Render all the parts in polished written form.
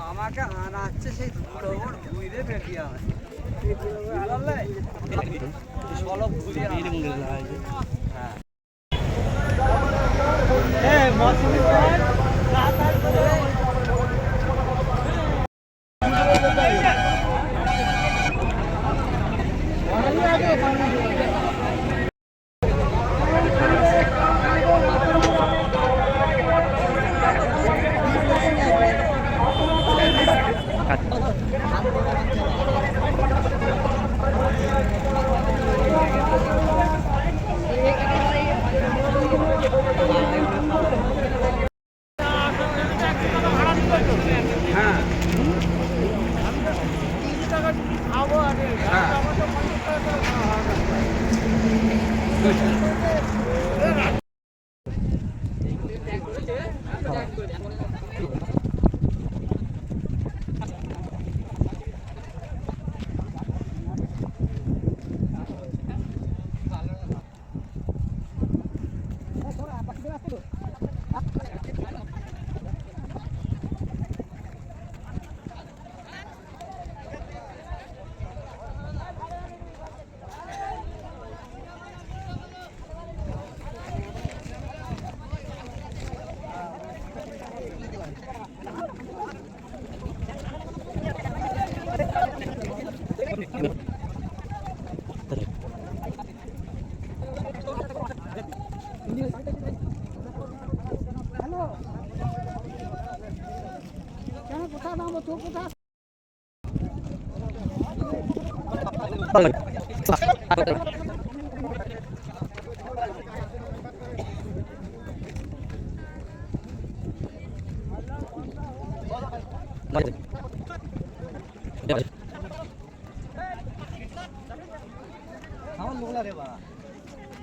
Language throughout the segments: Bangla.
আমাকে আনাচ্ছে সেই ঘুরে বেরিয়ে আছে সলভ ঘুরিয়ে হ্যাঁ মৌসুমি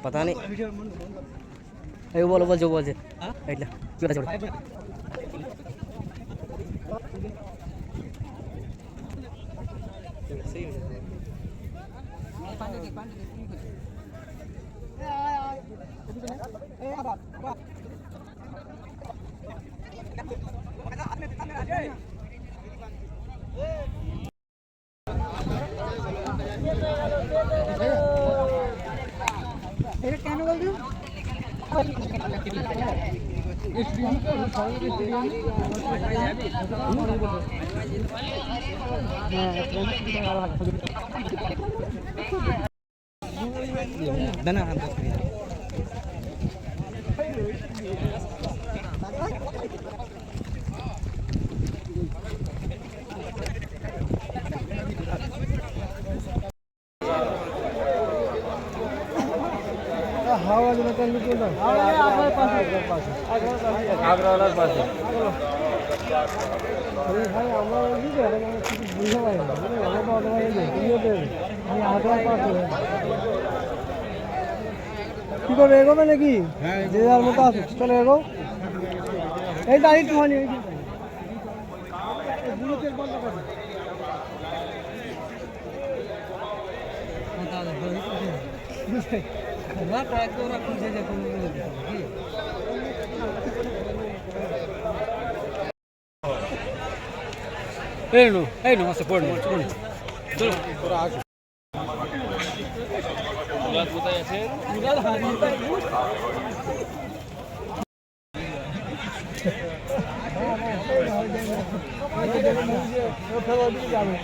पता नहीं अरे बोलो बोल जो बोल जे એટલે કેડા છોડ सही है पानी दे ए आ এটা কেন বলছো हावा दिला त्यांनी केलं आग्रावालाच पाहिजे अरे भाई আমরা কি করে না কিছু বুঝে পাই না আমরা তো অতই নেই ইয়েতে আমি আগ্রা পাস কি করে এগোবে নাকি যে যার মতো আছে চলে এগো এই দাঁড়ি তুমানি এই বুলেটের বন্ধ করে বুঝতে রাত একদম খুঁজে যা কোন কি এই নো মাসে পড় চলো পুরো আগে মুরাদ কোথায় আছে মুরাদ হারিয়ে যাবে